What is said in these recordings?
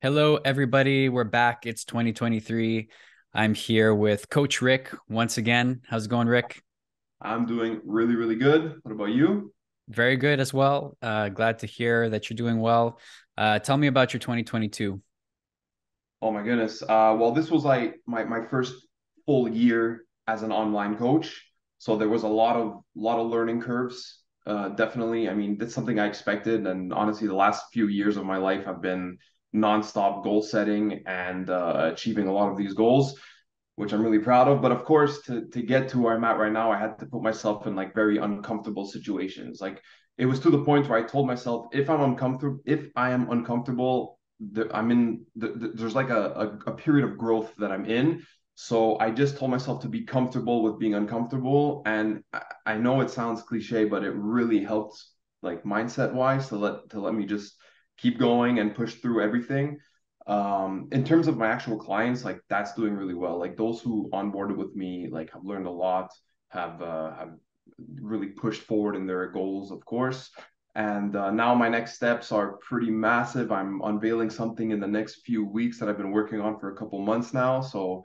Hello, everybody. We're back. It's 2023. I'm here with Coach Rick once again. How's it going, Rick? I'm doing really, really good. What about you? Very good as well. Glad to hear that you're doing well. Tell me about your 2022. Oh my goodness. Well, this was like my first full year as an online coach. So there was a lot of learning curves. Definitely. I mean, that's something I expected. And honestly, the last few years of my life have been nonstop goal setting and achieving a lot of these goals, which I'm really proud of. But of course, to get to where I'm at right now, I had to put myself in like very uncomfortable situations. Like it was to the point where I told myself, if I am uncomfortable, there's like a period of growth that I'm in. So I just told myself to be comfortable with being uncomfortable. And I know it sounds cliche, but it really helped like mindset wise to let me just keep going and push through everything. In terms of my actual clients, like that's doing really well. Like those who onboarded with me, like have learned a lot, have really pushed forward in their goals, of course. And now my next steps are pretty massive. I'm unveiling something in the next few weeks that I've been working on for a couple months now. So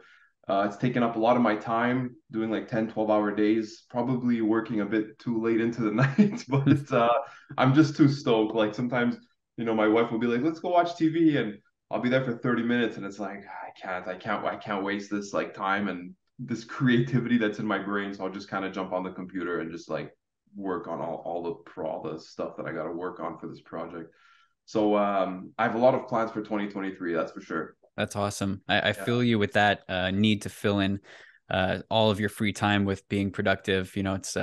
it's taken up a lot of my time doing like 10, 12-hour days, probably working a bit too late into the night, but I'm just too stoked. Like sometimes, my wife will be like, let's go watch TV. And I'll be there for 30 minutes and it's like, I can't waste this like time and this creativity that's in my brain. So I'll just kind of jump on the computer and just like work on all the stuff that I got to work on for this project. So I have a lot of plans for 2023, that's for sure. That's awesome. I Yeah. feel you with that need to fill in all of your free time with being productive. It's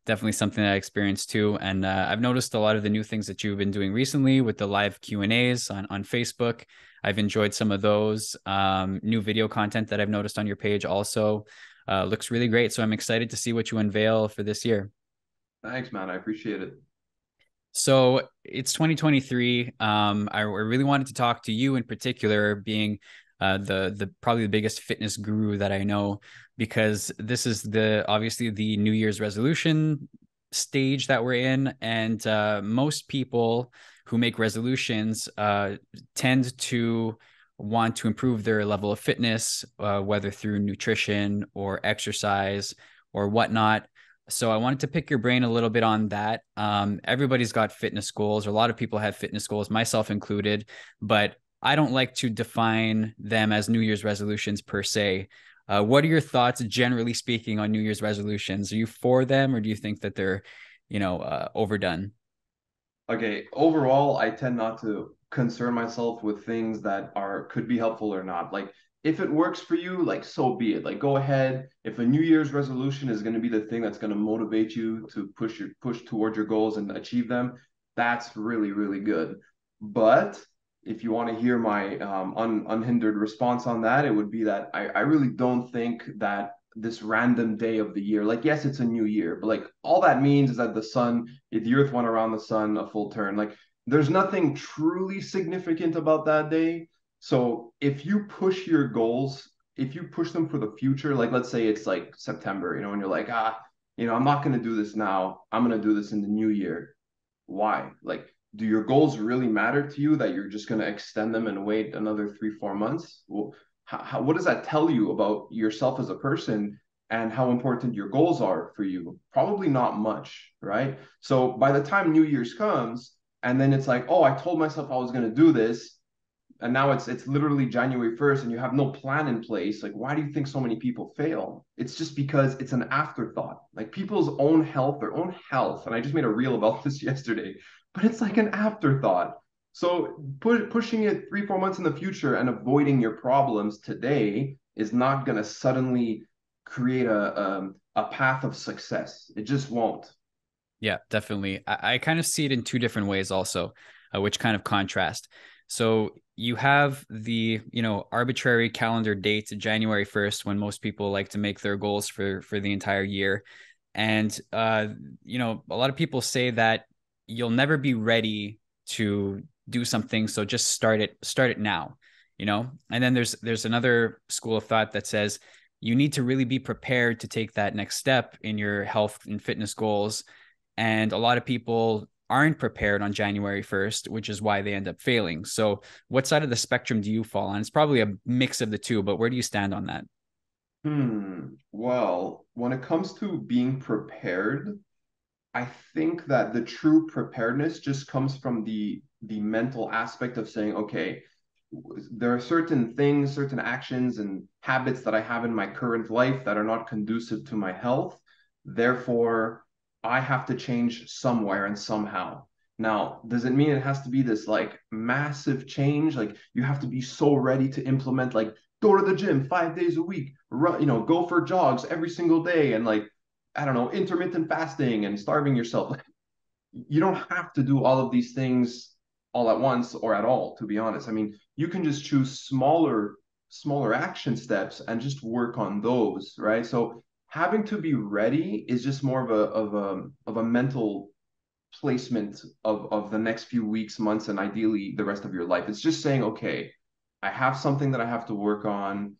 definitely something that I experienced too. And I've noticed a lot of the new things that you've been doing recently with the live Q&As on Facebook. I've enjoyed some of those. New video content that I've noticed on your page also looks really great. So I'm excited to see what you unveil for this year. Thanks, man. I appreciate it. So it's 2023. I really wanted to talk to you in particular, being the probably the biggest fitness guru that I know, because this is the obviously the New Year's resolution stage that we're in, and most people who make resolutions tend to want to improve their level of fitness, whether through nutrition or exercise or whatnot. So I wanted to pick your brain a little bit on that. Everybody's got fitness goals, or a lot of people have fitness goals, myself included, but I don't like to define them as New Year's resolutions per se. What are your thoughts, generally speaking, on New Year's resolutions? Are you for them, or do you think that they're, overdone? Okay, overall, I tend not to concern myself with things that are could be helpful or not. Like if it works for you, like so be it. Like go ahead. If a New Year's resolution is going to be the thing that's going to motivate you to push towards your goals and achieve them, that's really, really good. But if you want to hear my unhindered response on that, it would be that I really don't think that this random day of the year, like yes, it's a new year, but like all that means is that the earth went around the sun a full turn. Like there's nothing truly significant about that day. So if you push your goals, if you push them for the future, like let's say it's like September, and you're like, I'm not going to do this now. I'm going to do this in the new year. Why? Like, do your goals really matter to you that you're just going to extend them and wait another 3, 4 months? Well, what does that tell you about yourself as a person and how important your goals are for you? Probably not much, right? So by the time New Year's comes, and then it's like, oh, I told myself I was going to do this, and now it's literally January 1st and you have no plan in place. Like, why do you think so many people fail? It's just because it's an afterthought. Like people's own health, their own health. And I just made a reel about this yesterday, but it's like an afterthought. So pushing it 3, 4 months in the future and avoiding your problems today is not going to suddenly create a path of success. It just won't. Yeah, definitely. I kind of see it in two different ways also, which kind of contrast. So you have the, arbitrary calendar date, January 1st, when most people like to make their goals for the entire year. And a lot of people say that you'll never be ready to do something, so just start it now, And then there's another school of thought that says you need to really be prepared to take that next step in your health and fitness goals, and a lot of people aren't prepared on January 1st, which is why they end up failing. So, what side of the spectrum do you fall on? It's probably a mix of the two, but where do you stand on that? Well, when it comes to being prepared, I think that the true preparedness just comes from the mental aspect of saying, okay, there are certain things, certain actions and habits that I have in my current life that are not conducive to my health. Therefore, I have to change somewhere and somehow. Now, does it mean it has to be this like massive change? Like you have to be so ready to implement, like go to the gym 5 days a week, run, go for jogs every single day, and like I don't know, intermittent fasting and starving yourself. You don't have to do all of these things all at once or at all, to be honest. I mean, you can just choose smaller action steps and just work on those, right? So having to be ready is just more of a mental placement of the next few weeks, months, and ideally the rest of your life. It's just saying, okay, I have something that I have to work on.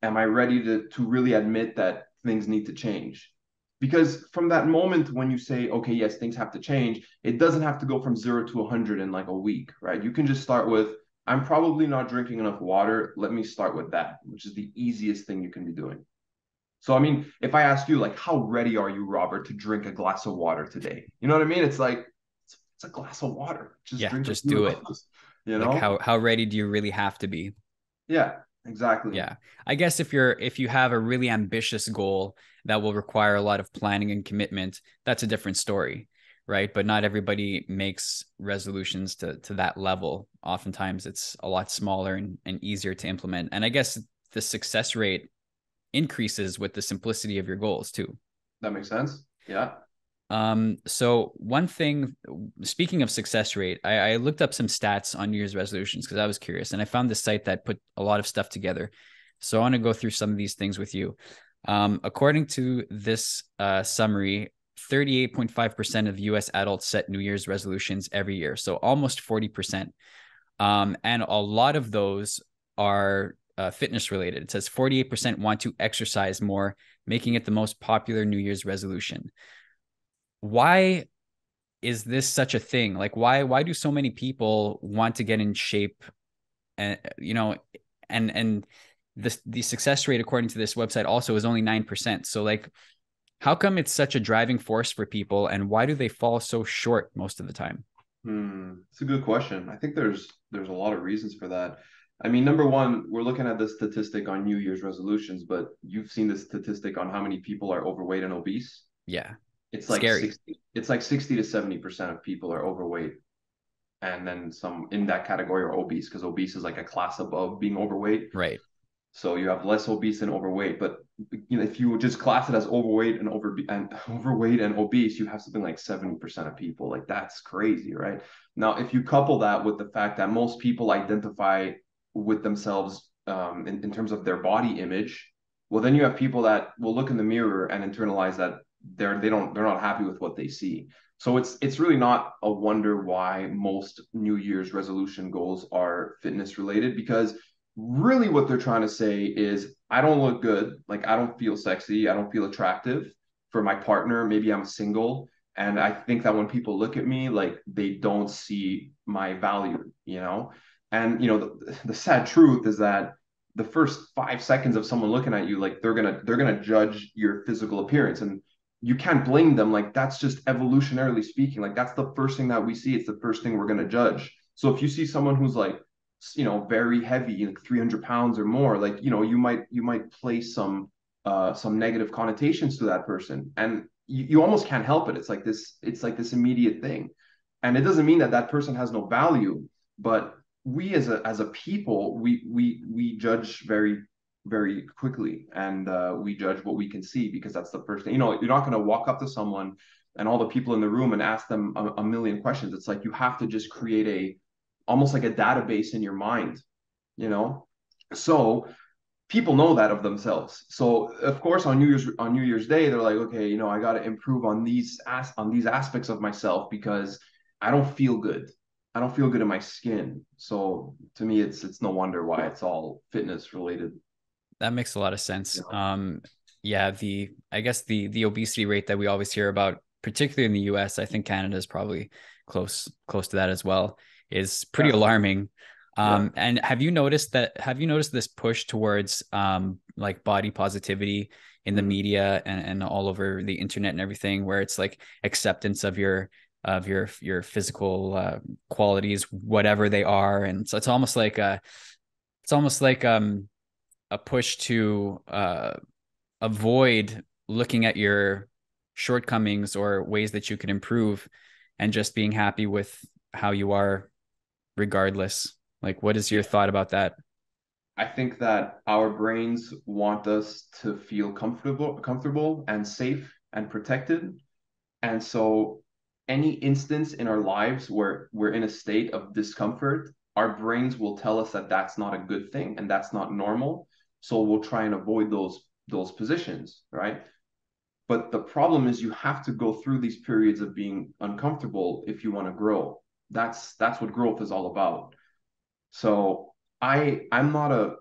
Am I ready to really admit that things need to change? Because from that moment when you say, okay, yes, things have to change, it doesn't have to go from 0 to 100 in like a week, right? You can just start with, I'm probably not drinking enough water. Let me start with that, which is the easiest thing you can be doing. So, I mean, if I ask you, like, how ready are you, Robert, to drink a glass of water today? You know what I mean? It's like, it's a glass of water. Just Yeah, drink a just few do of it. those, you Like know? how ready do you really have to be? Yeah, exactly. Yeah. I guess if you have a really ambitious goal that will require a lot of planning and commitment, that's a different story, right? But not everybody makes resolutions to that level. Oftentimes it's a lot smaller and easier to implement. And I guess the success rate increases with the simplicity of your goals too. That makes sense. Yeah. So one thing, speaking of success rate, I looked up some stats on New Year's resolutions because I was curious, and I found this site that put a lot of stuff together. So I want to go through some of these things with you. According to this summary, 38.5% of US adults set New Year's resolutions every year. So almost 40%. And a lot of those are fitness related. It says 48% want to exercise more, making it the most popular New Year's resolution. Why is this such a thing? Like why do so many people want to get in shape and and the success rate according to this website also is only 9%. So like how come it's such a driving force for people and why do they fall so short most of the time? It's a good question. I think there's a lot of reasons for that. I mean, number one, we're looking at the statistic on New Year's resolutions, but you've seen the statistic on how many people are overweight and obese. Yeah. It's like Scary. 60 to 70% of people are overweight. And then some in that category are obese because obese is like a class above being overweight. Right. So you have less obese and overweight, but if you just class it as overweight and overweight and obese, you have something like 70% of people. Like that's crazy, right? Now, if you couple that with the fact that most people identify with themselves in terms of their body image, well, then you have people that will look in the mirror and internalize that they're not happy with what they see. So it's really not a wonder why most New Year's resolution goals are fitness related because really what they're trying to say is I don't look good, like I don't feel sexy, I don't feel attractive for my partner, maybe I'm single, and I think that when people look at me like they don't see my value. And the sad truth is that the first 5 seconds of someone looking at you, like they're gonna judge your physical appearance, and you can't blame them. Like that's just evolutionarily speaking, like that's the first thing that we see. It's the first thing we're gonna judge. So if you see someone who's like very heavy, like 300 pounds or more, like you might place some negative connotations to that person, and you almost can't help it. It's like this immediate thing, and it doesn't mean that that person has no value, but we as a people, we judge very quickly, and we judge what we can see because that's the first thing. You're not going to walk up to someone and all the people in the room and ask them a million questions. It's like you have to just create a almost like a database in your mind, you know? So people know that of themselves. So of course on New Year's Day, they're like, okay, I got to improve on these aspects of myself because I don't feel good. I don't feel good in my skin. So to me, it's no wonder why it's all fitness related. That makes a lot of sense. You know? Yeah, the I guess the obesity rate that we always hear about particularly in the US, I think Canada is probably close to that as well, is pretty Yeah. alarming. Yeah. And have you noticed this push towards like body positivity in the Mm. media and all over the internet and everything, where it's like acceptance of your physical qualities, whatever they are. And so it's almost like a push to avoid looking at your shortcomings or ways that you can improve and just being happy with how you are regardless. Like, what is your Yeah. thought about that? I think that our brains want us to feel comfortable and safe and protected. And so any instance in our lives where we're in a state of discomfort, our brains will tell us that that's not a good thing and that's not normal. So we'll try and avoid those positions, right? But the problem is you have to go through these periods of being uncomfortable if you want to grow. That's what growth is all about. So I'm not a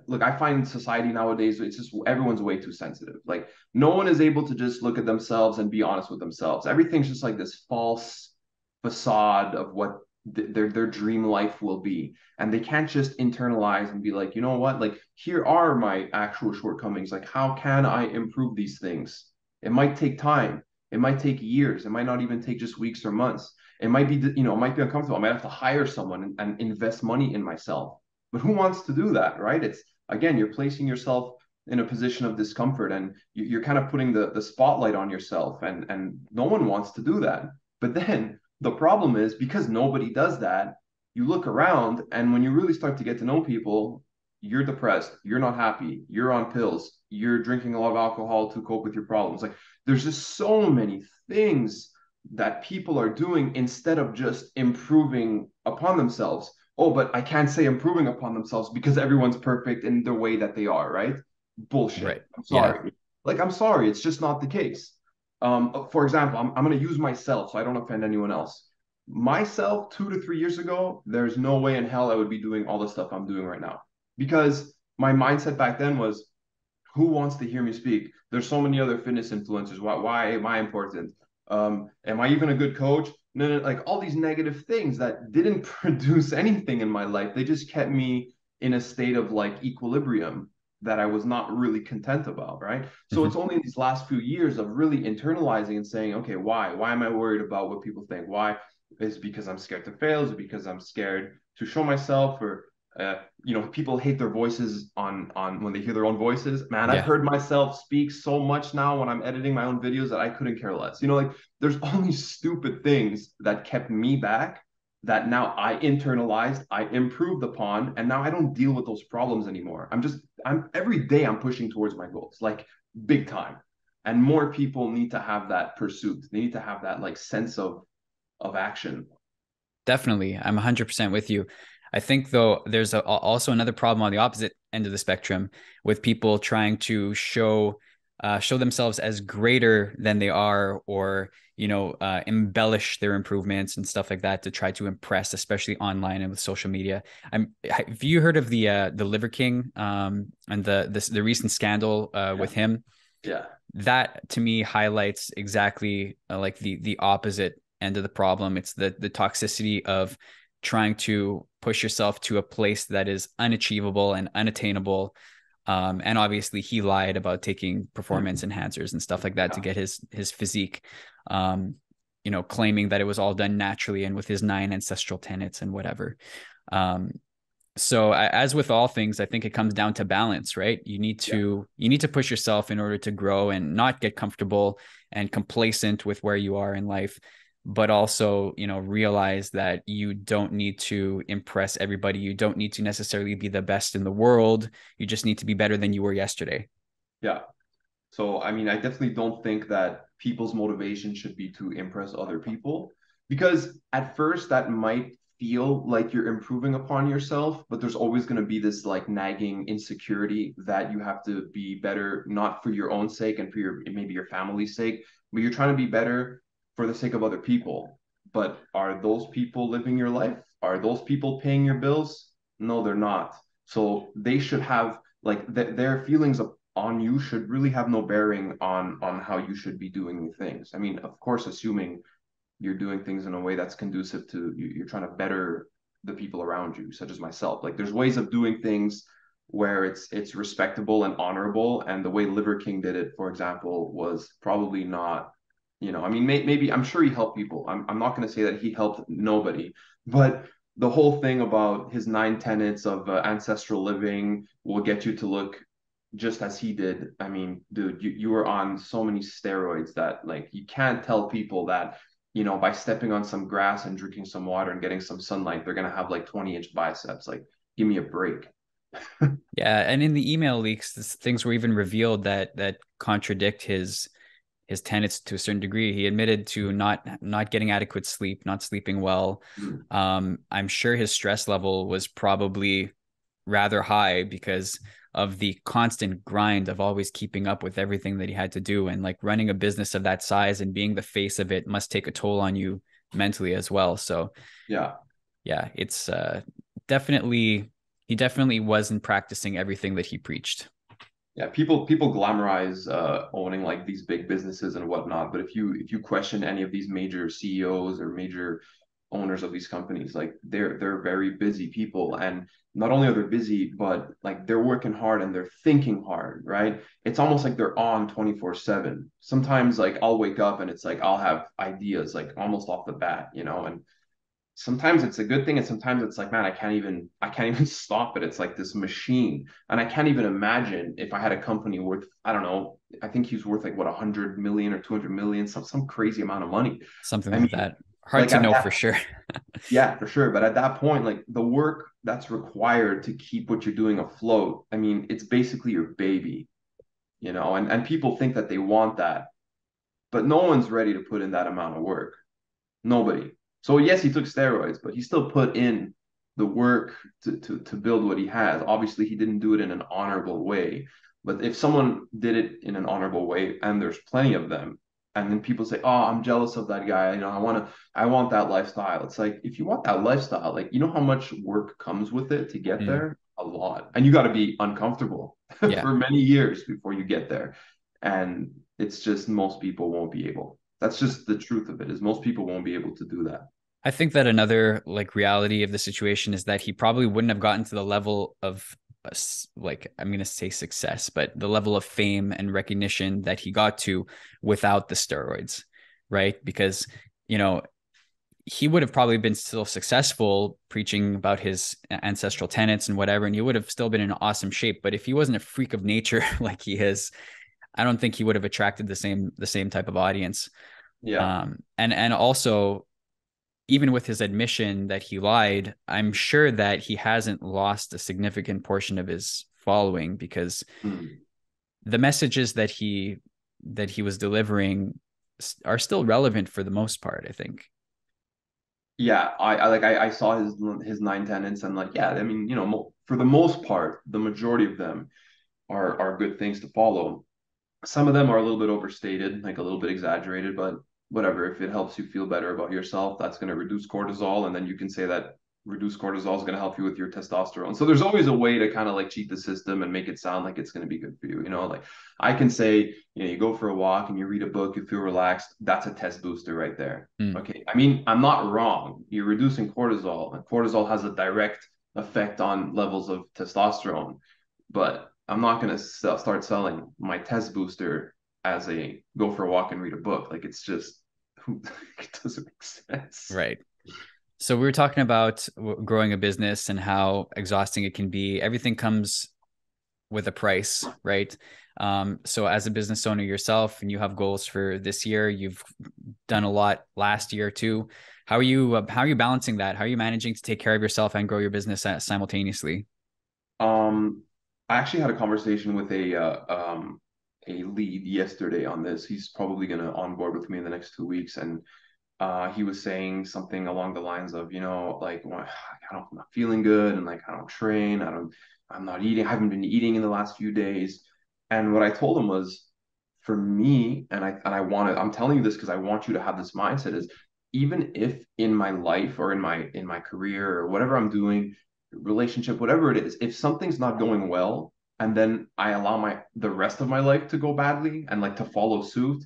look, I find society nowadays, it's just everyone's way too sensitive. Like no one is able to just look at themselves and be honest with themselves. Everything's just like this false facade of what their dream life will be. And they can't just internalize and be like, you know what? Like here are my actual shortcomings. Like how can I improve these things? It might take time. It might take years. It might not even take just weeks or months. It might be, it might be uncomfortable. I might have to hire someone and invest money in myself. But who wants to do that, right? It's again, you're placing yourself in a position of discomfort and you're kind of putting the spotlight on yourself and no one wants to do that. But then the problem is because nobody does that, you look around and when you really start to get to know people, you're depressed, you're not happy, you're on pills, you're drinking a lot of alcohol to cope with your problems. Like there's just so many things that people are doing instead of just improving upon themselves. Oh, but I can't say improving upon themselves because everyone's perfect in the way that they are, right? Right. Bullshit. I'm Yeah. sorry. Like, I'm sorry. It's just not the case. For example, I'm going to use myself so I don't offend anyone else. Myself, 2 to 3 years ago, there's no way in hell I would be doing all the stuff I'm doing right now because my mindset back then was who wants to hear me speak? There's so many other fitness influencers. Why am I important? Am I even a good coach? No, no, like all these negative things that didn't produce anything in my life. They just kept me in a state of like equilibrium that I was not really content about, right? So it's Mhm. only in these last few years of really internalizing and saying, okay, why? Why am I worried about what people think? Why? Is it because I'm scared to fail? Is it because I'm scared to show myself? Or people hate their voices on when they hear their own voices. Man, I've Yeah. heard myself speak so much now when I'm editing my own videos that I couldn't care less. Like there's all these stupid things that kept me back that now I internalized, I improved upon, and now I don't deal with those problems anymore. I'm every day I'm pushing towards my goals, like big time. And more people need to have that pursuit. They need to have that like sense of action. Definitely. I'm 100% with you. I think, though, there's also another problem on the opposite end of the spectrum with people trying to show themselves as greater than they are, or embellish their improvements and stuff like that to try to impress, especially online and with social media. Have you heard of the Liver King and the recent scandal Yeah. with him? Yeah. That to me highlights exactly like the opposite end of the problem. It's the toxicity of trying to push yourself to a place that is unachievable and unattainable. And obviously he lied about taking performance enhancers and stuff like that to Yeah. get his physique. Um, claiming that it was all done naturally and with his 9 ancestral tenets and whatever. Um, so as with all things, I think it comes down to balance, right? You need Yeah. to you need to push yourself in order to grow and not get comfortable and complacent with where you are in life, but also, realize that you don't need to impress everybody. You don't need to necessarily be the best in the world. You just need to be better than you were yesterday. Yeah. So, I mean, I definitely don't think that people's motivation should be to impress other people because at first that might feel like you're improving upon yourself, but there's always going to be this like nagging insecurity that you have to be better, not for your own sake and for maybe your family's sake, but you're trying to be better for the sake of other people. But are those people living your life? Are those people paying your bills? No, they're not. So they should have like their feelings of on you should really have no bearing on how you should be doing things. I mean, of course, assuming you're doing things in a way that's conducive to you, you're trying to better the people around you, such as myself. Like there's ways of doing things where it's respectable and honorable, and the way Liver King did it, for example, was probably not. I mean, maybe I'm sure he helped people. I'm not going to say that he helped nobody, but the whole thing about his 9 tenets of ancestral living will get you to look just as he did. I mean, dude, you were on so many steroids that like you can't tell people that by stepping on some grass and drinking some water and getting some sunlight, they're gonna have like 20-inch biceps. Like, give me a break. Yeah, and in the email leaks, things were even revealed that contradict his tenets to a certain degree. He admitted to not getting adequate sleep, not sleeping well. Mm. I'm sure his stress level was probably rather high because of the constant grind of always keeping up with everything that he had to do. And like running a business of that size and being the face of it must take a toll on you mentally as well. So Yeah. yeah, it's definitely, he definitely wasn't practicing everything that he preached. Yeah, people glamorize owning like these big businesses and whatnot, but if you question any of these major CEOs or major owners of these companies, like they're very busy people, and not only are they busy, but like they're working hard and they're thinking hard, right? It's almost like they're on 24/7. Sometimes like I'll wake up and it's like I'll have ideas like almost off the bat, and sometimes it's a good thing and sometimes it's like, man, I can't even stop it. It's like this machine, and I can't even imagine if I had a company worth, I don't know, I think he's worth like what, 100 million or 200 million, some crazy amount of money. Something I like mean, that. Hard like to at know for that, sure. yeah, for sure, but at that point, like the work that's required to keep what you're doing afloat, I mean, it's basically your baby, and people think that they want that, but no one's ready to put in that amount of work. Nobody. So yes, he took steroids, but he still put in the work to build what he has. Obviously, he didn't do it in an honorable way. But if someone did it in an honorable way, and there's plenty of them, and then people say, "Oh, I'm jealous of that guy. I want that lifestyle." It's like if you want that lifestyle, like how much work comes with it to get Mm, there? A lot, and you got to be uncomfortable yeah. for many years before you get there. And it's just most people won't be able. That's just the truth of it, is most people won't be able to do that. I think that another like reality of the situation is that he probably wouldn't have gotten to the level of like I'm going to say success, but the level of fame and recognition that he got to without the steroids, right? Because, you know, he would have probably been still successful preaching about his ancestral tenets and whatever, and he would have still been in awesome shape. But if he wasn't a freak of nature like he is, I don't think he would have attracted the same type of audience. Yeah. And also even with his admission that he lied, I'm sure that he hasn't lost a significant portion of his following because Mm. the messages that he was delivering are still relevant for the most part, I think. Yeah, I saw his 9 tenants, and like, yeah, I mean, for the most part, the majority of them are good things to follow. Some of them are a little bit overstated, like a little bit exaggerated, but whatever. If it helps you feel better about yourself, that's going to reduce cortisol, and then you can say that reduced cortisol is going to help you with your testosterone. So there's always a way to kind of like cheat the system and make it sound like it's going to be good for you. Like I can say, you go for a walk and you read a book, you feel relaxed. That's a test booster right there. Mm, Okay. I mean, I'm not wrong. You're reducing cortisol, and cortisol has a direct effect on levels of testosterone, but I'm not going to start selling my test booster as a go for a walk and read a book. Like it's just, it doesn't make sense. right. So we were talking about growing a business and how exhausting it can be. Everything comes with a price, right? So as a business owner yourself, and you have goals for this year, you've done a lot last year too. How are you balancing that? How are you managing to take care of yourself and grow your business simultaneously? Um, I actually had a conversation with a lead yesterday on this. He's probably going to onboard with me in the next 2 weeks, and he was saying something along the lines of, like, well, I'm not feeling good, and like I don't train, I'm not eating, I haven't been eating in the last few days. And what I told him was, for me, I'm telling you this because I want you to have this mindset, is even if in my life or in my career or whatever I'm doing, relationship, whatever it is, if something's not going well, and then I allow the rest of my life to go badly and like to follow suit,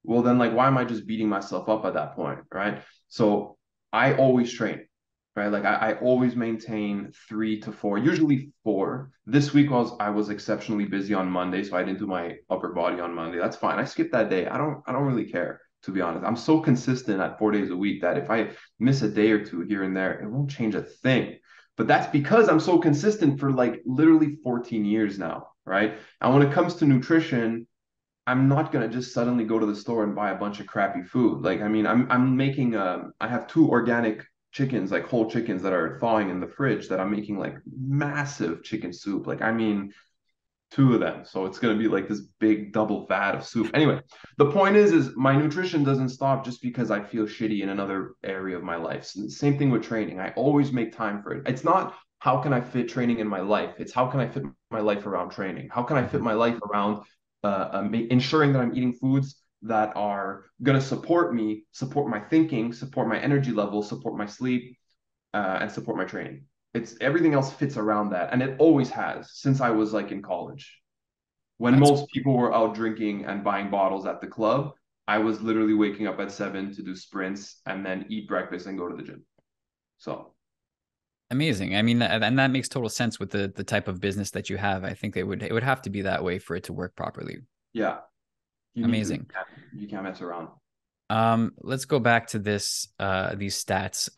well then like why am I just beating myself up at that point, right? So I always train, right? Like I always maintain 3 to 4, usually 4. This week I was exceptionally busy on Monday, so I didn't do my upper body on Monday. That's fine. I skipped that day. I don't really care, to be honest. I'm so consistent at 4 days a week that if I miss a day or two here and there, it won't change a thing. But that's because I'm so consistent for like literally 14 years now, right? And when it comes to nutrition, I'm not gonna just suddenly go to the store and buy a bunch of crappy food. Like, I mean, I'm making I have 2 organic chickens, like whole chickens that are thawing in the fridge that I'm making like massive chicken soup. Like, I mean, 2 of them. So it's gonna be like this big double vat of soup. Anyway, the point is my nutrition doesn't stop just because I feel shitty in another area of my life. Same thing with training. I always make time for it. It's not how can I fit training in my life. It's how can I fit my life around training. How can I fit Mhm. my life around ensuring that I'm eating foods that are going to support me, support my thinking, support my energy level, support my sleep, and support my training. It's everything else fits around that, and it always has since I was like in college. When That's most people were out drinking and buying bottles at the club, I was literally waking up at 7 to do sprints and then eat breakfast and go to the gym. So amazing. I mean, and that makes total sense with the type of business that you have. I think it would have to be that way for it to work properly. yeah, you need to. Amazing. You can't mess around. Let's go back to these stats.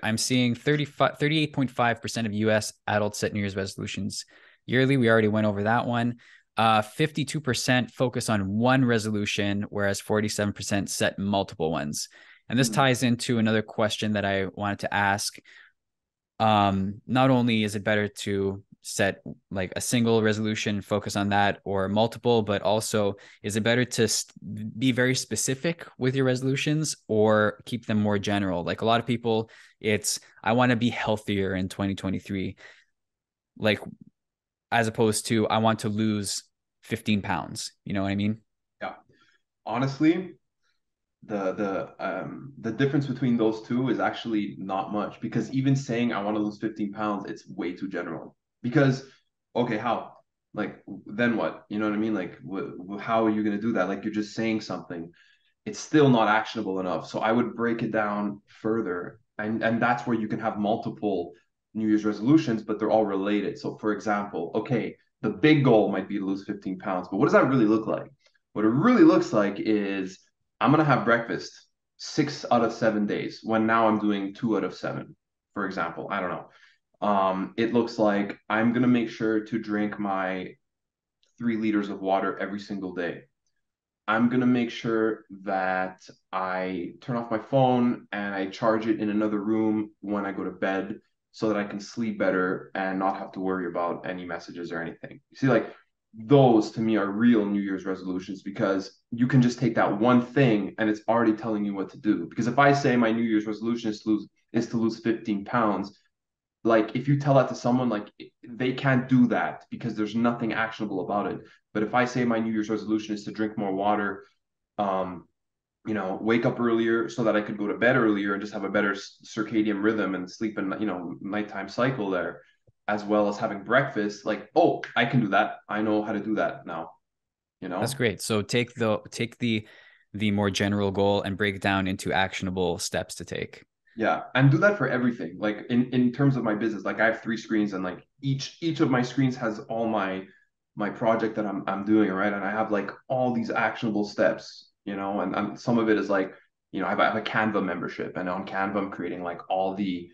I'm seeing 38.5% of US adults set New Year's resolutions yearly. We already went over that one. 52% focus on one resolution, whereas 47% set multiple ones. And this Hmm. ties into another question that I wanted to ask. Not only is it better to set like a single resolution, focus on that, or multiple, but also is it better to be very specific with your resolutions or keep them more general? Like a lot of people, it's I want to be healthier in 2023, like as opposed to I want to lose 15 pounds. You know what I mean? Yeah. Honestly, the difference between those two is actually not much because even saying I want to lose 15 pounds, it's way too general. Because okay, how? Like then what? You know what I mean? Like how are you going to do that? Like you're just saying something. It's still not actionable enough. So I would break it down further. And that's where you can have multiple New Year's resolutions, but they're all related. So for example, okay, the big goal might be to lose 15 pounds, but what does that really look like? What it really looks like is I'm gonna have breakfast 6 out of 7 days when now I'm doing 2 out of 7, for example. I don't know. It looks like I'm gonna make sure to drink my 3 liters of water every single day. I'm gonna make sure that I turn off my phone and I charge it in another room when I go to bed so that I can sleep better and not have to worry about any messages or anything. You see, like those to me are real New Year's resolutions because you can just take that one thing and it's already telling you what to do. Because if I say my New Year's resolution is to lose 15 pounds, like if you tell that to someone, like they can't do that because there's nothing actionable about it. But if I say my New Year's resolution is to drink more water, um wake up earlier so that I could go to bed earlier and just have a better circadian rhythm and sleep and nighttime cycle there, as well as having breakfast, like, oh, I can do that, I know how to do that now you That's know great. So take the more general goal and break it down into actionable steps to take. Yeah, and do that for everything. Like in terms of my business, like I have 3 screens, and like each of my screens has all my project that I'm doing, right? And I have like all these actionable steps, and some of it is like, I have a Canva membership, and on Canva I'm creating like all the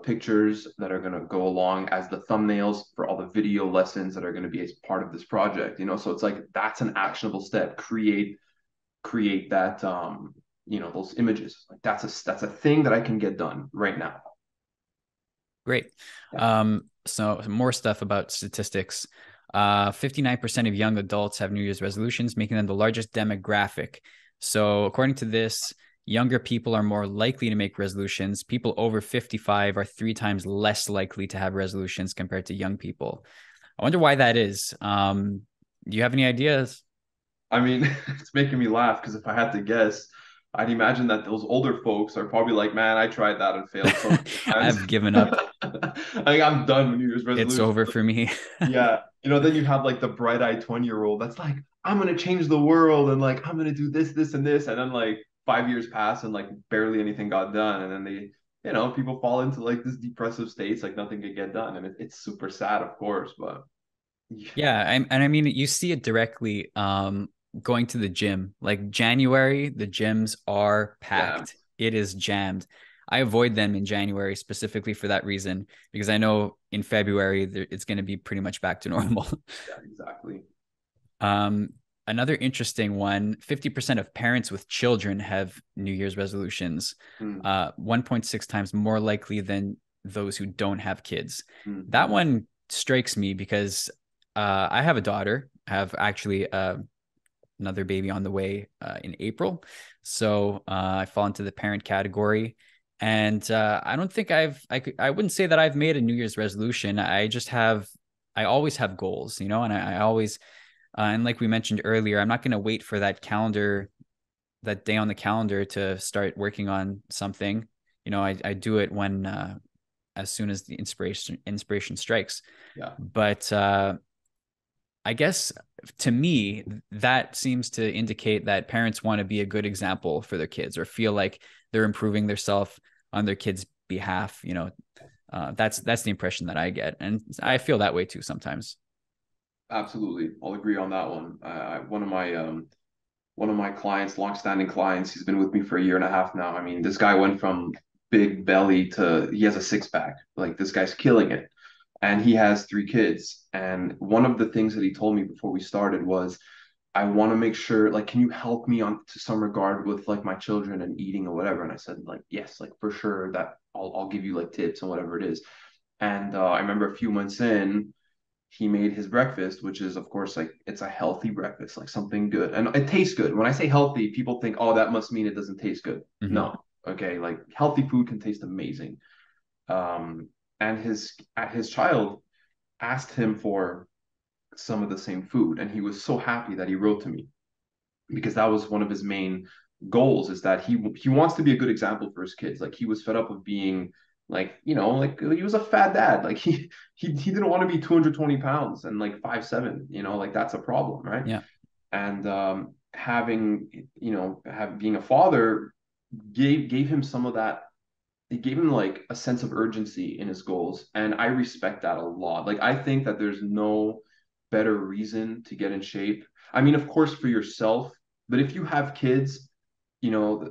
pictures that are gonna go along as the thumbnails for all the video lessons that are gonna be as part of this project, So it's like that's an actionable step. Create that those images, like that's a thing that I can get done right now. Great. Yeah. So more stuff about statistics. 59% of young adults have New Year's resolutions, making them the largest demographic. So according to this, younger people are more likely to make resolutions. People over 55 are 3 times less likely to have resolutions compared to young people. I wonder why that is. Do you have any ideas? I mean, it's making me laugh because if I had to guess, I'd imagine that those older folks are probably like, man, I tried that and failed so many times. I've given up. Like I'm done with New Year's It's resolution. over for me. Yeah. Then you have like the bright-eyed 20-year-old that's like, I'm gonna change the world and like I'm gonna do this, this, and this. And then like 5 years pass and like barely anything got done. And then people fall into like this depressive states, like nothing could get done. And it's super sad, of course, but Yeah, and I mean you see it directly going to the gym. Like January, the gyms are yeah, packed. It is jammed. I avoid them in January specifically for that reason because I know in February it's going to be pretty much back to normal. yeah, exactly. Um, Another interesting one, 50% of parents with children have New Year's resolutions, Mm, 1.6 times more likely than those who don't have kids. mm, That mm, one strikes me because I have a daughter, I have actually another baby on the way in April. So I fall into the parent category. And I don't think I wouldn't say that I've made a New Year's resolution. I always have goals, and I always, and like we mentioned earlier, I'm not going to wait for that day on the calendar to start working on something. I do it when, as soon as the inspiration strikes. yeah. But I guess to me, that seems to indicate that parents want to be a good example for their kids or feel like they're improving themselves on their kids' behalf. That's the impression that I get, and I Yeah. feel that way too sometimes. Absolutely. I'll agree on that one. One of my clients, longstanding clients, he's been with me for a year and a half now. I mean, this guy went from big belly to he has a six pack. Like this guy's killing it. And he has three kids. And one of the things that he told me before we started was, I want to make sure, like, can you help me on to some regard with like my children and eating or whatever? And I said, like, yes, like for sure that I'll give you like tips and whatever it is. And I remember a few months in, he made his breakfast, which is, of course, like it's a healthy breakfast, like something good. And it tastes good. When I say healthy, people think, oh, that must mean it doesn't taste good. Mm-hmm. No. Okay. Like healthy food can taste amazing. And his child asked him for some of the same food. And he was so happy that he wrote to me because that was one of his main goals is that he wants to be a good example for his kids. Like he was fed up of being like, like he was a fat dad. Like he didn't want to be 220 pounds and like 5'7", like that's a problem, right? Yeah. And having, being a father gave him some of that. It gave him like a sense of urgency in his goals. And I respect that a lot. Like I think that there's no better reason to get in shape. I mean, of course, for yourself, but if you have kids, the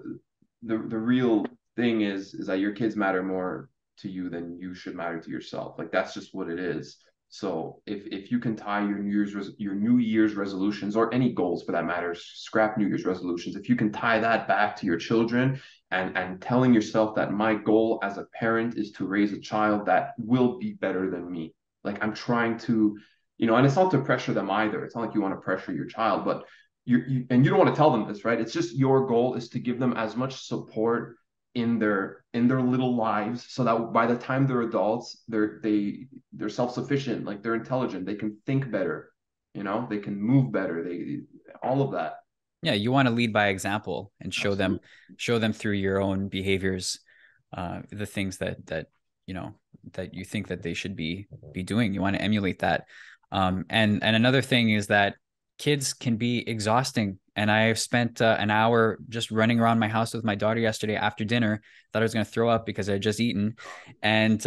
real thing is that your kids matter more to you than you should matter to yourself. Like that's just what it is. So if you can tie your New Year's resolutions or any goals for that matter, scrap New Year's resolutions. If you can tie that back to your children and telling yourself that my goal as a parent is to raise a child that will be better than me. Like I'm trying to, and it's not to pressure them either. It's not like you want to pressure your child, but and you don't want to tell them this, right? It's just your goal is to give them as much support in their little lives so that by the time they're adults, they're self-sufficient, like they're intelligent, they can think better, they can move better, they all of that. Yeah, you want to lead by example and Absolutely. show them through your own behaviors, the things you know that you think that they should be doing. You want to emulate that. And another thing is that kids can be exhausting. And I spent an hour just running around my house with my daughter yesterday after dinner. Thought I was going to throw up because I had just eaten. And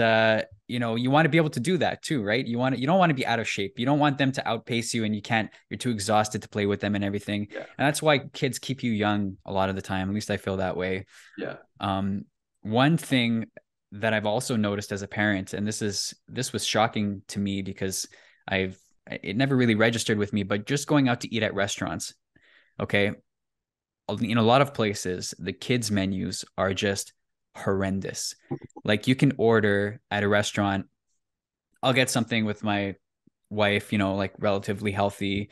you want to be able to do that too, right? You don't want to be out of shape. You don't want them to outpace you, and you're too exhausted to play with them and everything. Yeah. And that's why kids keep you young a lot of the time. At least I feel that way. Yeah. Um, One thing that I've also noticed as a parent, and this was shocking to me because it never really registered with me, but just going out to eat at restaurants, okay, in a lot of places, the kids' menus are just horrendous. Like you can order at a restaurant, I'll get something with my wife, like relatively healthy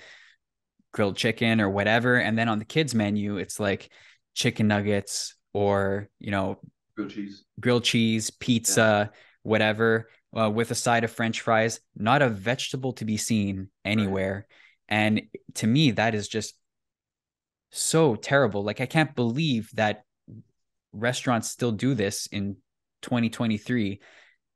grilled chicken or whatever. And then on the kids' menu, it's like chicken nuggets or, Grilled cheese. grilled cheese, Yeah. pizza, whatever, with a side of French fries, not a vegetable to be seen Right. anywhere. And to me, that is just so terrible. Like I can't believe that restaurants still do this in 2023,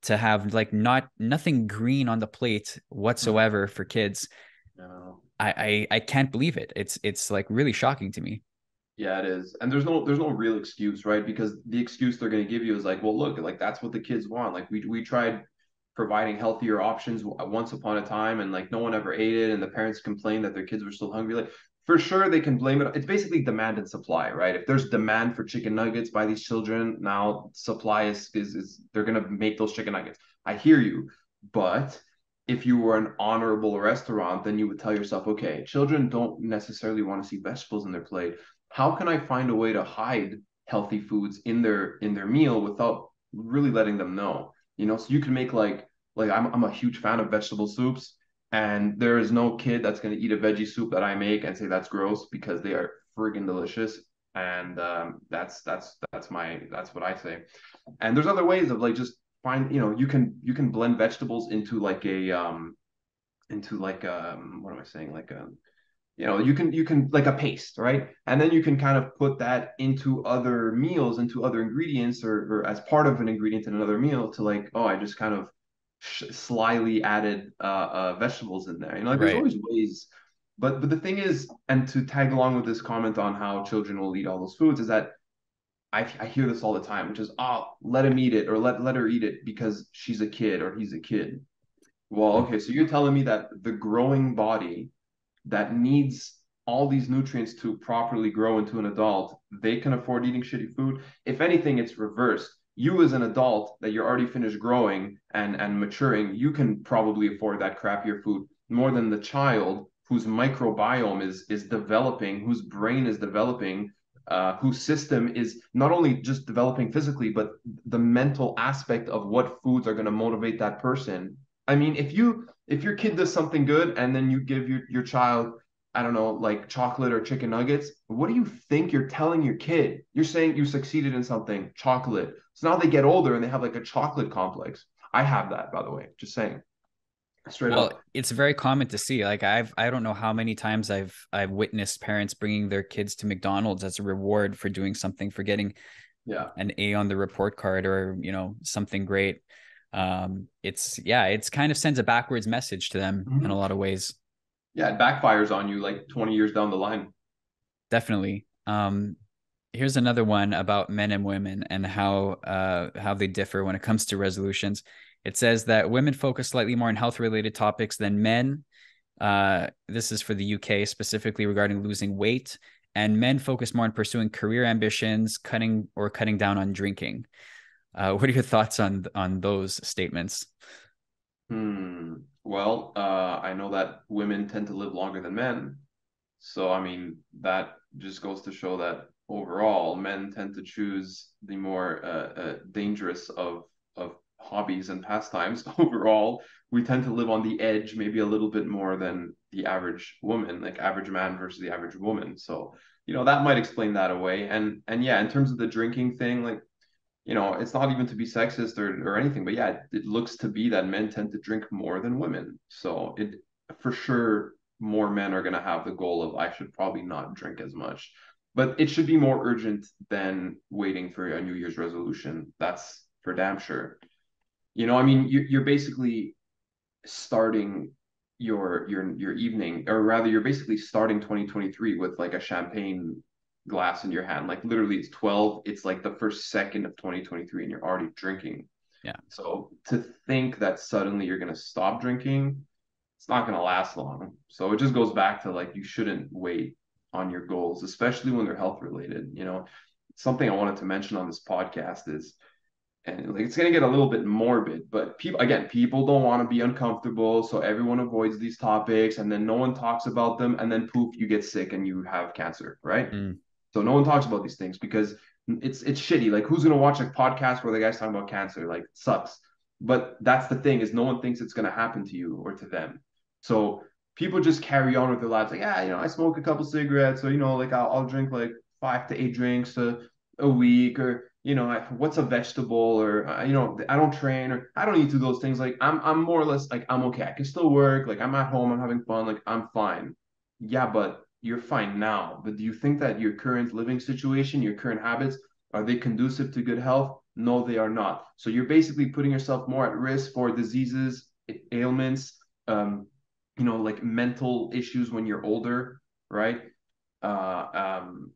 to have like nothing green on the plate whatsoever for kids. No. I can't believe it. It's like really shocking to me. Yeah, it is. And there's no real excuse, right? Because the excuse they're going to give you is like, well, look, like that's what the kids want. Like we tried providing healthier options once upon a time, and like no one ever ate it, and the parents complained that their kids were still hungry. Like for sure they can blame it. It's basically demand and supply, right? If there's demand for chicken nuggets by these children, now supply is they're going to make those chicken nuggets. I hear you, but if you were an honorable restaurant, then you would tell yourself, okay, children don't necessarily want to see vegetables in their plate. How can I find a way to hide healthy foods in their meal without really letting them know? You know, so you can make like I'm a huge fan of vegetable soups, and there is no kid that's going to eat a veggie soup that I make and say that's gross because they are friggin' delicious. And that's what I say. And there's other ways of like just find, you know, you can blend vegetables into like a what am I saying, like a, you know, you can like a paste, right? And then you can kind of put that into other meals, into other ingredients, or as part of an ingredient in another meal, to like, oh, I just kind of slyly added vegetables in there. You know, like there's Right. always ways. But the thing is, and to tag along with this comment on how children will eat all those foods, is that I hear this all the time, which is, oh, let him eat it, or let her eat it because she's a kid or he's a kid. Well, okay, so you're telling me that the growing body that needs all these nutrients to properly grow into an adult, they can afford eating shitty food. If anything, it's reversed. You as an adult that you're already finished growing and maturing, you can probably afford that crappier food more than the child whose microbiome is developing, whose brain is developing, whose system is not only just developing physically, but the mental aspect of what foods are going to motivate that person. I mean, if your kid does something good and then you give your child, I don't know, like chocolate or chicken nuggets, what do you think you're telling your kid? You're saying you succeeded in something, chocolate. So now they get older and they have like a chocolate complex. I have that, by the way, just saying, straight Well, up. it's very common to see. Like I don't know how many times I've witnessed parents bringing their kids to McDonald's as a reward for doing something, for getting Yeah. an A on the report card, or something great. It's yeah, it's kind of sends a backwards message to them in a Mhm. lot of ways. Yeah, it backfires on you like 20 years down the line. Definitely. Here's another one about men and women and how they differ when it comes to resolutions. It says that women focus slightly more on health related topics than men. This is for the UK, specifically regarding losing weight, and men focus more on pursuing career ambitions, cutting down on drinking. What are your thoughts on those statements? Well, I know that women tend to live longer than men. So, I mean, that just goes to show that overall, men tend to choose the more dangerous of hobbies and pastimes. Overall, we tend to live on the edge, maybe a little bit more than the average woman, like average man versus the average woman. So, you know, that might explain that away. And yeah, in terms of the drinking thing, like, you know, it's not even to be sexist or anything, but yeah, it looks to be that men tend to drink more than women. So it for sure more men are going to have the goal of I should probably not drink as much. But it should be more urgent than waiting for a New Year's resolution. That's for damn sure. You know, I mean, you're basically starting your evening, or rather, you're basically starting 2023 with like a champagne glass in your hand. Like literally, it's 12. It's like the first second of 2023, and you're already drinking. Yeah. So to think that suddenly you're gonna stop drinking, it's not gonna last long. So it just goes back to like you shouldn't wait on your goals, especially when they're health related. You know, something I wanted to mention on this podcast is, and like it's gonna get a little bit morbid, but people don't want to be uncomfortable, so everyone avoids these topics, and then no one talks about them, and then poof, you get sick and you have cancer, right? Mm. So no one talks about these things because it's shitty. Like who's gonna watch a podcast where the guy's talking about cancer? Like it sucks. But that's the thing, is no one thinks it's gonna happen to you or to them. So people just carry on with their lives like, yeah, you know, I smoke a couple cigarettes, or you know, like I'll drink like 5 to 8 drinks a week, or you know, what's a vegetable, or you know, I don't train, or I don't need to do those things. Like I'm more or less like I'm okay. I can still work. Like I'm at home. I'm having fun. Like I'm fine. Yeah, but you're fine now, but do you think that your current living situation, your current habits, are they conducive to good health? No, they are not. So you're basically putting yourself more at risk for diseases, ailments, um, like mental issues when you're older, right? uh, um,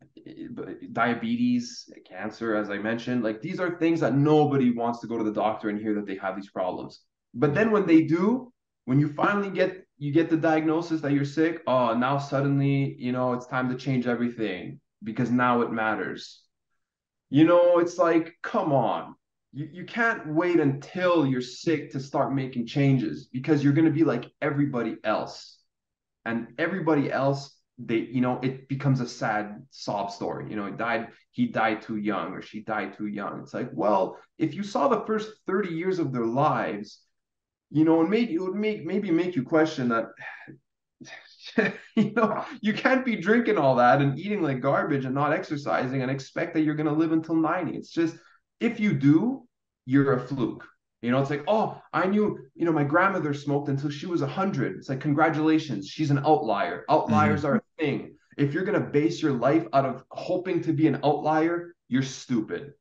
diabetes, cancer, as I mentioned. Like these are things that nobody wants to go to the doctor and hear that they have these problems. But Yeah. then when they do, when you finally get the diagnosis that you're sick, oh, now suddenly, it's time to change everything because now it matters. It's like, come on. You can't wait until you're sick to start making changes because you're going to be like everybody else, and everybody else, it becomes a sad sob story. He died too young, or she died too young. It's like, well, if you saw the first 30 years of their lives, and maybe it would maybe make you question that. You can't be drinking all that and eating like garbage and not exercising and expect that you're going to live until 90. It's just, if you do, you're a fluke. It's like, oh, I knew, my grandmother smoked until she was 100. It's like, congratulations, she's an outlier. Hmm. Outliers are a thing. If you're going to base your life out of hoping to be an outlier, you're stupid.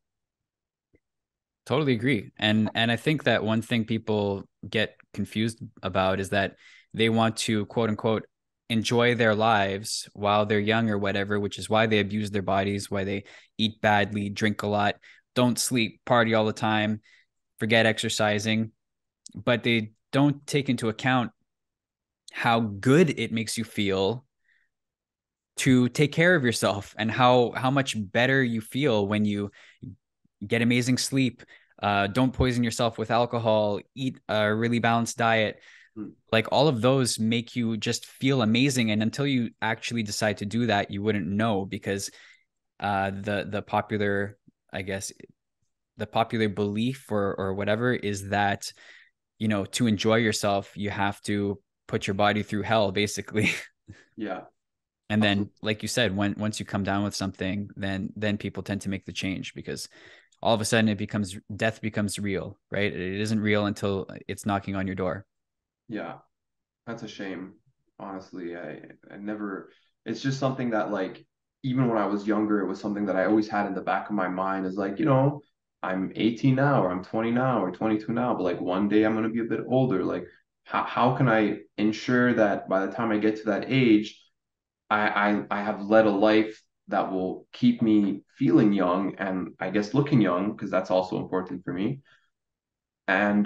Totally agree. And I think that one thing people get confused about is that they want to quote unquote enjoy their lives while they're young or whatever, which is why they abuse their bodies, why they eat badly, drink a lot, don't sleep, party all the time, forget exercising, but they don't take into account how good it makes you feel to take care of yourself and how much better you feel when you get amazing sleep, don't poison yourself with alcohol, eat a really balanced diet. Hmm. Like all of those make you just feel amazing. And until you actually decide to do that, you wouldn't know because the popular, I guess, the popular belief or whatever is that, to enjoy yourself, you have to put your body through hell, basically. Yeah, And then, absolutely. like you said, once you come down with something, then people tend to make the change because all of a sudden death becomes real, right? It isn't real until it's knocking on your door. Yeah. That's a shame, honestly. I never, it's just something that, like, even when I was younger, it was something that I always had in the back of my mind is like, I'm 18 now, or I'm 20 now, or 22 now, but like one day I'm going to be a bit older. Like, how can I ensure that by the time I get to that age, I have led a life that will keep me feeling young and I guess looking young, because that's also important for me. And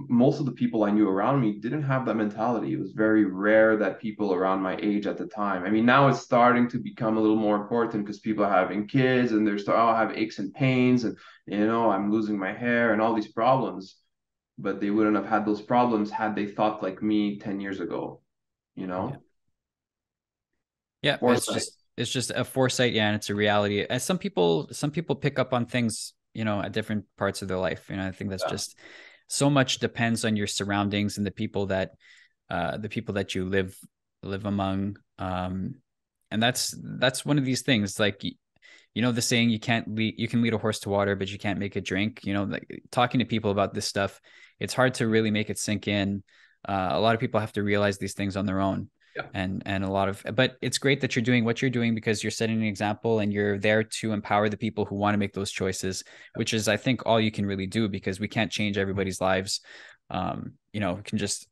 most of the people I knew around me didn't have that mentality. It was very rare that people around my age at the time. I mean, now it's starting to become a little more important because people are having kids and they're starting, oh, I have aches and pains, and I'm losing my hair and all these problems. But they wouldn't have had those problems had they thought like me 10 years ago, you Yeah. know? Yeah, Foresight. it's just a foresight, yeah, and it's a reality. As some people pick up on things, at different parts of their life. I think that's Yeah. just so much depends on your surroundings and the people that you live among. And that's one of these things. Like the saying, you can lead a horse to water, but you can't make it drink. Like talking to people about this stuff, it's hard to really make it sink in. A lot of people have to realize these things on their own, Yeah. but it's great that you're doing what you're doing because you're setting an example and you're there to empower the people who want to make those choices, which is, I think, all you can really do because we can't change everybody's lives. We can just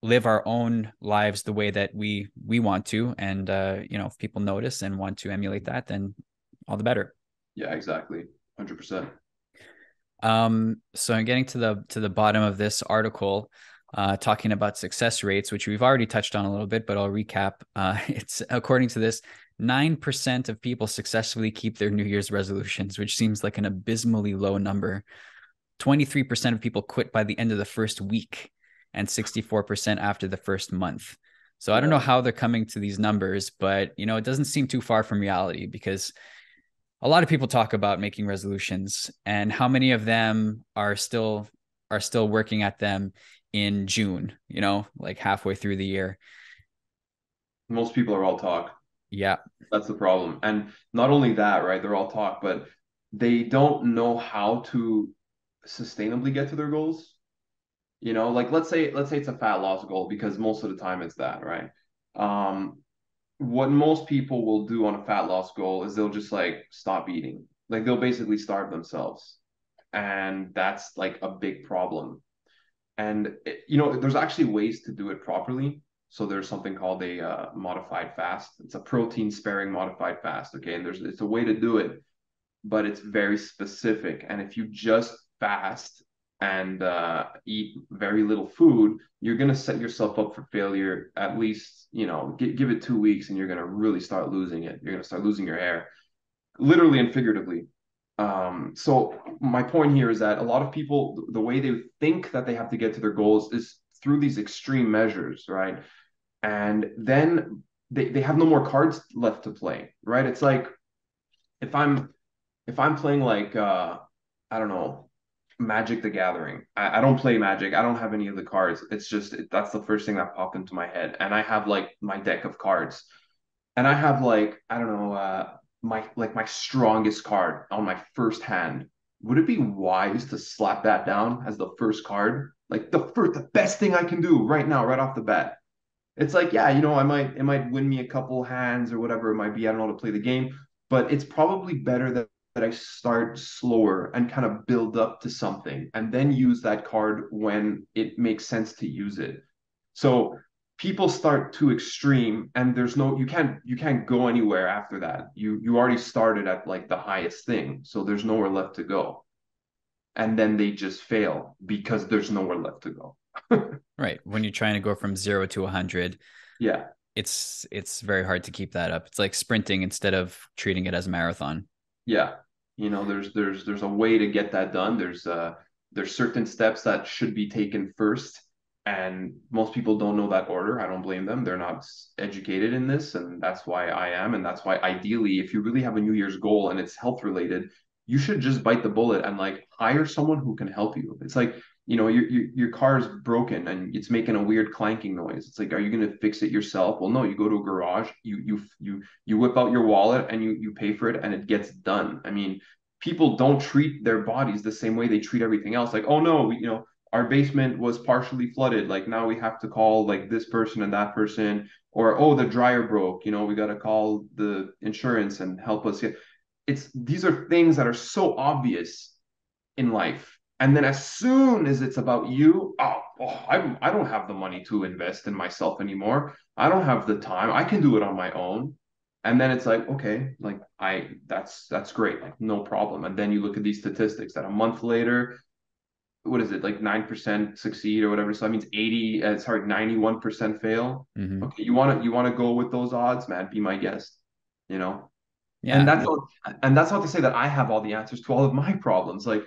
live our own lives the way that we want to, and if people notice and want to emulate that, then all the better. Yeah, exactly. 100%. So I'm getting to the bottom of this article, talking about success rates, which we've already touched on a little bit, but I'll recap. It's according to this, 9% of people successfully keep their New Year's resolutions, which seems like an abysmally low number. 23% of people quit by the end of the first week, and 64% after the first month. So I don't know Yeah. how they're coming to these numbers, but it doesn't seem too far from reality because a lot of people talk about making resolutions, and how many of them are still working at them in June, like halfway through the year. Most people are all talk. Yeah. That's the problem. And not only that, right? They're all talk, but they don't know how to sustainably get to their goals. Like let's say it's a fat loss goal because most of the time it's that, right? Um, what most people will do on a fat loss goal is they'll just like stop eating. Like they'll basically starve themselves. And that's like a big problem. And there's actually ways to do it properly. So there's something called a modified fast. It's a protein sparing modified fast. Okay, and it's a way to do it, but it's very specific. And if you just fast and eat very little food, you're gonna set yourself up for failure. At least give it 2 weeks, and you're gonna really start losing it. You're gonna start losing your hair, literally and figuratively. So my point here is that a lot of people, the way they think that they have to get to their goals is through these extreme measures, right? And then they have no more cards left to play, right? It's like if I'm if I'm playing like I don't know, Magic the Gathering. I don't play Magic. I don't have any of the cards. It's just that's the first thing that popped into my head. And I have like my deck of cards. And I have like, I don't know, my strongest card on my first hand. Would it be wise to slap that down as the first card? Like the best thing I can do right now, right off the bat. It's like, yeah, it might win me a couple hands or whatever it might be. I don't know how to play the game, but it's probably better that I start slower and kind of build up to something and then use that card when it makes sense to use it. So people start too extreme and you can't go anywhere after that. You already started at like the highest thing, so there's nowhere left to go. And then they just fail because there's nowhere left to go. Right. When you're trying to go from 0 to 100, Yeah. it's very hard to keep that up. It's like sprinting instead of treating it as a marathon. Yeah, there's a way to get that done. There's certain steps that should be taken first, and most people don't know that order. I don't blame them. They're not educated in this, and that's why I am, and that's why ideally, if you really have a New Year's goal and it's health related, you should just bite the bullet and like hire someone who can help you. It's like, your car is broken and it's making a weird clanking noise. It's like, are you going to fix it yourself? Well, no, you go to a garage, you whip out your wallet and you pay for it and it gets done. I mean, people don't treat their bodies the same way they treat everything else. Like, oh no, our basement was partially flooded. Like now we have to call like this person and that person, or oh, the dryer broke. We got to call the insurance and help us. These are things that are so obvious in life. And then as soon as it's about you, I don't have the money to invest in myself anymore. I don't have the time. I can do it on my own. And then it's like, okay, like that's great, like no problem. And then you look at these statistics that a month later, what is it, like 9% succeed or whatever? So that means 91% fail. Hmm. Okay, you wanna go with those odds, man? Be my guest, you know? And Yeah. that's not to say that I have all the answers to all of my problems. Like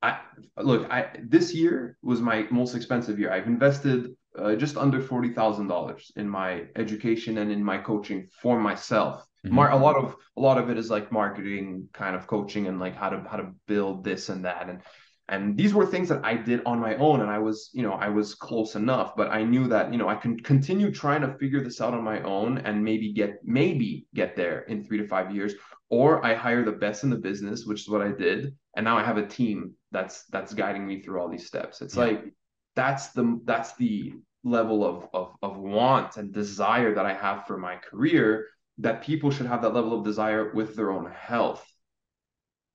I look, I this year was my most expensive year. I've invested just under $40,000 in my education and in my coaching for myself. Hmm. A lot of it is like marketing kind of coaching and like how to build this and that and these were things that I did on my own and I was close enough, but I knew that I can continue trying to figure this out on my own and maybe get there in 3 to 5 years, or I hire the best in the business, which is what I did, and now I have a team that's guiding me through all these steps. It's Yeah. like that's the level of want and desire that I have for my career, that people should have that level of desire with their own health.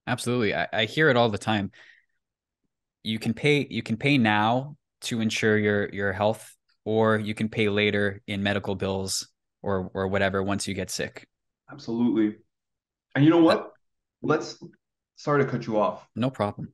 Absolutely. I hear it all the time. You can pay now to ensure your health, or you can pay later in medical bills or whatever once you get sick. Absolutely. And you know That, what? Let's Sorry to cut you off. no problem.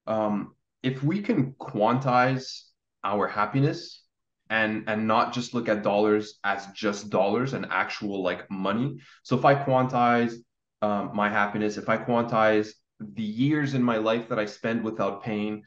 um, if we can quantize our happiness and not just look at dollars as just dollars and actual like money. So if I quantize my happiness, if I quantize the years in my life that I spend without pain,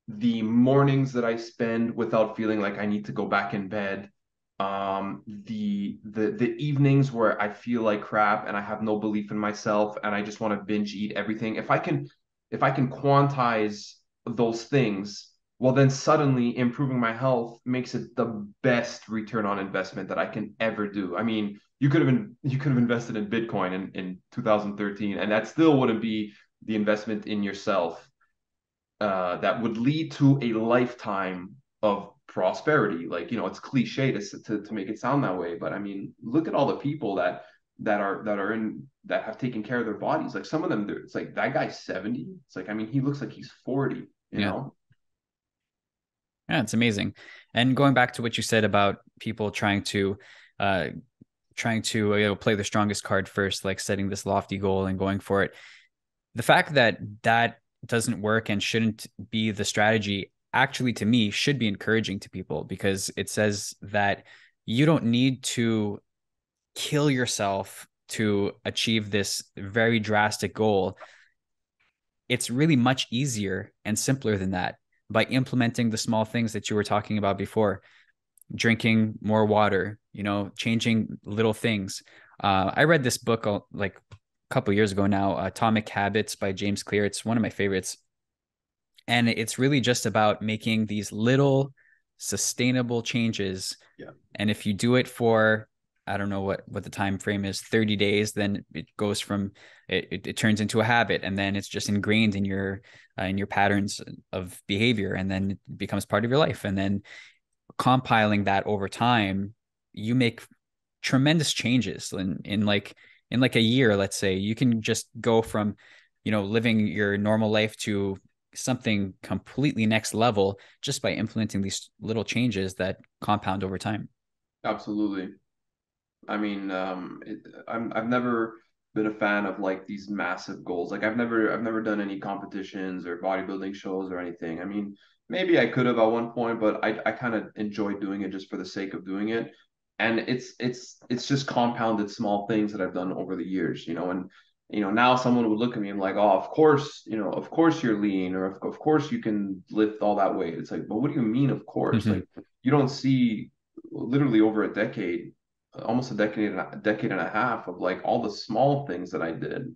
the mornings that I spend without feeling like I need to go back in bed, the evenings where I feel like crap and I have no belief in myself and I just want to binge eat everything. If I can quantize those things, well then suddenly improving my health makes it the best return on investment that I can ever do. I mean, you could have invested in Bitcoin in 2013 and that still wouldn't be the investment in yourself that would lead to a lifetime of prosperity. Like, it's cliche to make it sound that way, but I mean, look at all the people that have taken care of their bodies. Like some of them, it's like that guy's 70. It's like, I mean, he looks like he's 40, you Yeah. know? Yeah, it's amazing. And going back to what you said about people uh trying to play the strongest card first, like setting this lofty goal and going for it. The fact that that doesn't work and shouldn't be the strategy actually to me should be encouraging to people, because it says that you don't need to kill yourself to achieve this very drastic goal. It's really much easier and simpler than that by implementing the small things that you were talking about before: drinking more water, changing little things. I read this book like a couple years ago now, Atomic Habits by James Clear. It's one of my favorites. And it's really just about making these little sustainable changes. Yeah, And if you do it for, I don't know what the time frame is, 30 days, then it goes from it turns into a habit, and then it's just ingrained in your patterns of behavior, and then it becomes part of your life. And then compiling that over time, you make tremendous changes in like a year. Let's say you can just go from living your normal life to something completely next level just by implementing these little changes that compound over time. absolutely. I mean, I've never been a fan of like these massive goals. Like I've never done any competitions or bodybuilding shows or anything. I mean, maybe I could have at one point, but I kind of enjoy doing it just for the sake of doing it. And it's just compounded small things that I've done over the years, and now someone would look at me and like, oh, of course you're lean, or of course you can lift all that weight. It's like, but what do you mean, of course? Mm-hmm. Like you don't see literally over a decade, almost a decade and a half of like all the small things that I did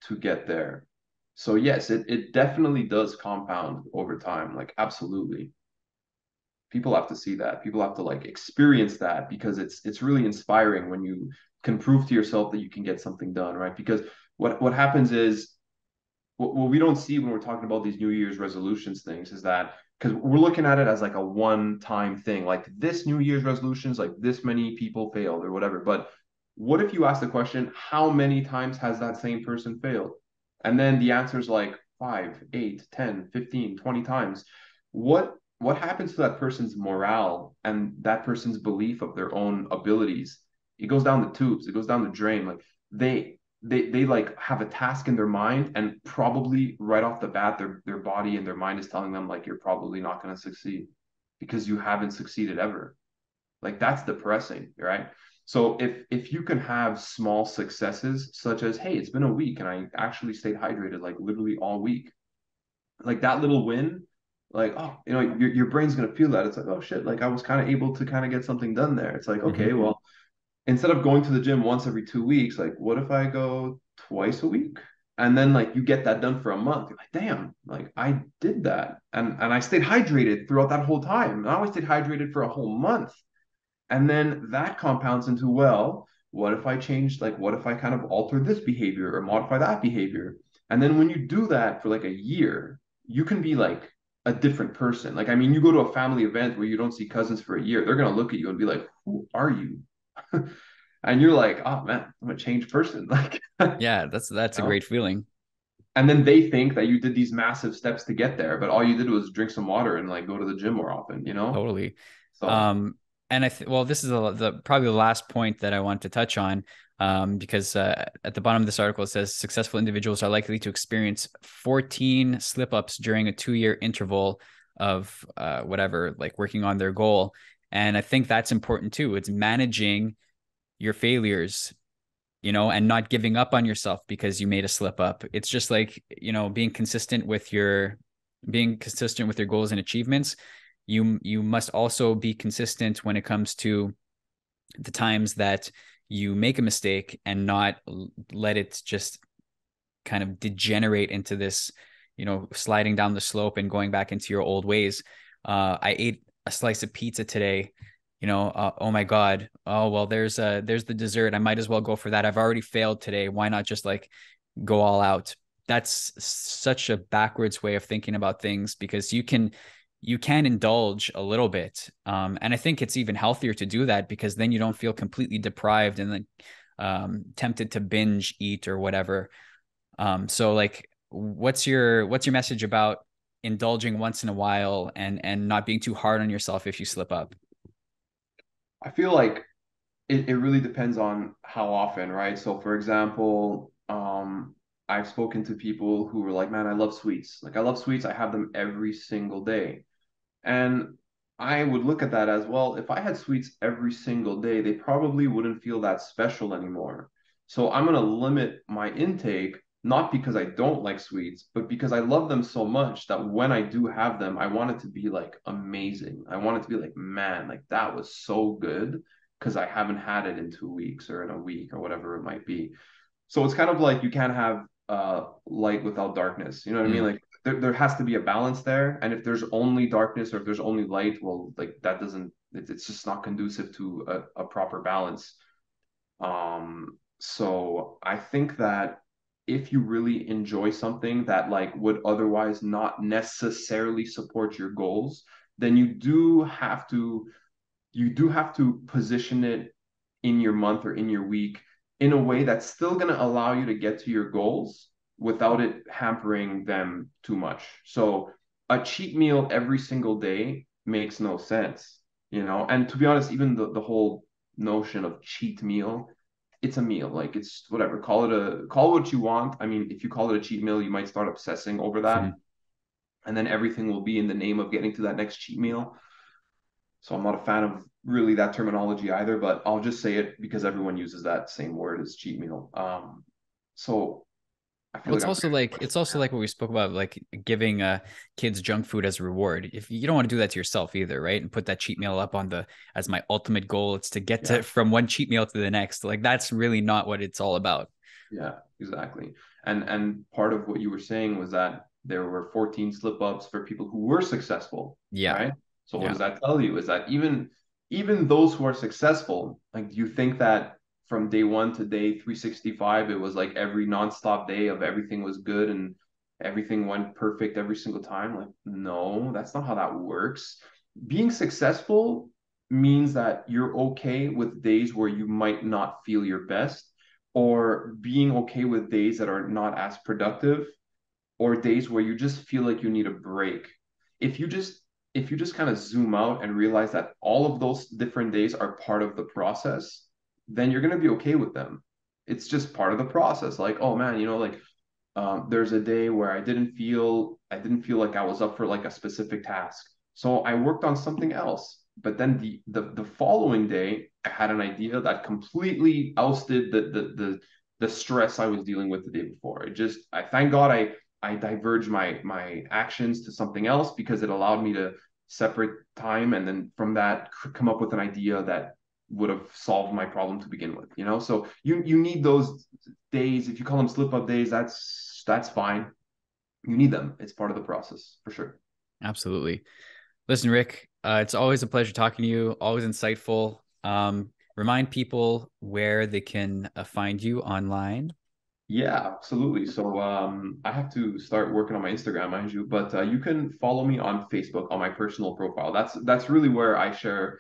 to get there. So yes, it definitely does compound over time. Like absolutely. People have to see that. People have to like experience that because it's really inspiring when you can prove to yourself that you can get something done, right? Because what happens is what we don't see when we're talking about these New Year's resolutions things is that because we're looking at it as like a one-time thing, like this New Year's resolutions, like this many people failed or whatever. But what if you ask the question, how many times has that same person failed? And then the answer is like 5, 8, 10, 15, 20 times. What happens to that person's morale and that person's belief of their own abilities? It goes down the tubes, it goes down the drain. Like they like have a task in their mind, and probably right off the bat their body and their mind is telling them like you're probably not going to succeed because you haven't succeeded ever. Like that's depressing, right? So if you can have small successes such as, hey, it's been a week and I actually stayed hydrated like literally all week, like that little win, like, oh, your brain's going to feel that. It's like, oh shit, like I was kind of able to kind of get something done there. It's like, Mm-hmm. okay, well, instead of going to the gym once every 2 weeks, like what if I go twice a week? And then like you get that done for a month. You're like, damn, like I did that. And I stayed hydrated throughout that whole time. And I always stayed hydrated for a whole month. And then that compounds into, well, what if I change, like what if I kind of alter this behavior or modify that behavior? And then when you do that for like a year, you can be like a different person. Like, I mean, you go to a family event where you don't see cousins for a year, they're gonna look at you and be like, who are you? And you're like, oh man, I'm a changed person. Like, Yeah, that's a great feeling. and then they think that you did these massive steps to get there, but all you did was drink some water and like go to the gym more often. Totally. So Um, and well, this is probably the last point that I want to touch on, because at the bottom of this article it says successful individuals are likely to experience 14 slip ups during a 2 year interval of whatever, like working on their goal. And I think that's important too. It's managing your failures, and not giving up on yourself because you made a slip up. It's just like, being consistent with your goals and achievements. You must also be consistent when it comes to the times that you make a mistake, and not let it just kind of degenerate into this, sliding down the slope and going back into your old ways. I ate a slice of pizza today. Oh my God. Oh, well, there's the dessert. I might as well go for that. I've already failed today. Why not just like go all out? That's such a backwards way of thinking about things, because you can indulge a little bit. And I think it's even healthier to do that because then you don't feel completely deprived and then tempted to binge eat or whatever. So like what's your message about indulging once in a while and not being too hard on yourself if you slip up? I feel like it really depends on how often, right? So for example, I've spoken to people who were like, man, I love sweets. Like I love sweets. I have them every single day. And I would look at that as well. If I had sweets every single day, they probably wouldn't feel that special anymore. So I'm going to limit my intake, not because I don't like sweets, but because I love them so much that when I do have them, I want it to be like amazing. I want it to be like, man, like that was so good because I haven't had it in 2 weeks or in a week or whatever it might be. So it's kind of like you can't have light without darkness. You know what I mean? Mm. Like there has to be a balance there. And if there's only darkness or if there's only light, well, like that doesn't it's just not conducive to a proper balance. So I think that if you really enjoy something that like would otherwise not necessarily support your goals, then you do have to position it in your month or in your week in a way that's still going to allow you to get to your goals without it hampering them too much. So a cheat meal every single day makes no sense, you know? And to be honest, even the whole notion of cheat meal, it's a meal. Like it's whatever. Call it what you want. I mean, if you call it a cheat meal, you might start obsessing over that. And then everything will be in the name of getting to that next cheat meal. So I'm not a fan of really that terminology either, but I'll just say it because everyone uses that same word as cheat meal. So I Well, feel like I'm pretty it's also like what we spoke about, like giving kids junk food as a reward. If you don't want to do that to yourself either, right? And put that cheat meal up on the as my ultimate goal. It's to get to yeah, from one cheat meal to the next. Like that's really not what it's all about. yeah, exactly. And part of what you were saying was that there were 14 slip ups for people who were successful, Yeah. right? So what Yeah. does that tell you? Is that even those who are successful, like do you think that from day one to day 365, it was like every nonstop day of everything was good and everything went perfect every single time? Like, no, that's not how that works. Being successful means that you're okay with days where you might not feel your best or being okay with days that are not as productive or days where you just feel like you need a break. If you just if you just kind of zoom out and realize that all of those different days are part of the process, then you're going to be okay with them. It's just part of the process. Like, oh man, like there's a day where I didn't feel like I was up for like a specific task. So I worked on something else. But then the following day, I had an idea that completely ousted the stress I was dealing with the day before. I thank God I diverged my actions to something else because it allowed me to separate time and then from that come up with an idea that would have solved my problem to begin with, so you need those days. If you call them slip up days, that's fine. You need them. It's part of the process for sure. Absolutely. Listen, Rick, it's always a pleasure talking to you. Always insightful. Remind people where they can find you online. Yeah, absolutely. So I have to start working on my Instagram, mind you, but you can follow me on Facebook on my personal profile. That's really where I share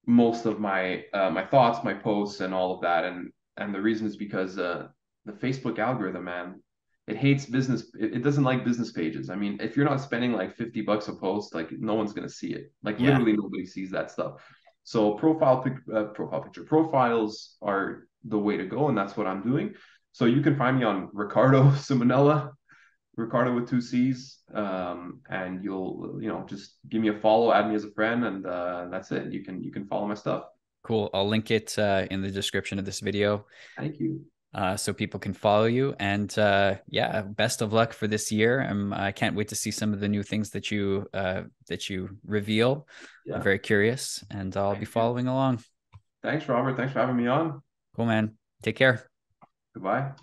most of my thoughts, my posts, and all of that. And the reason is because the Facebook algorithm, man, it hates business. It doesn't like business pages. I mean, if you're not spending like $50 a post, like no one's gonna see it. Like Yeah. literally nobody sees that stuff. So profile picture profiles are the way to go, and that's what I'm doing. So you can find me on Ricardo Simanella, Ricardo with two C's, and you'll just give me a follow, add me as a friend, and that's it. You can follow my stuff. Cool. I'll link it in the description of this video Thank you. so people can follow you. And yeah, best of luck for this year. I can't wait to see some of the new things that you reveal. I'm Yeah. very curious, and I'll be Thank you. following along. Thanks, Robert. Thanks for having me on. Cool, man. Take care. Goodbye.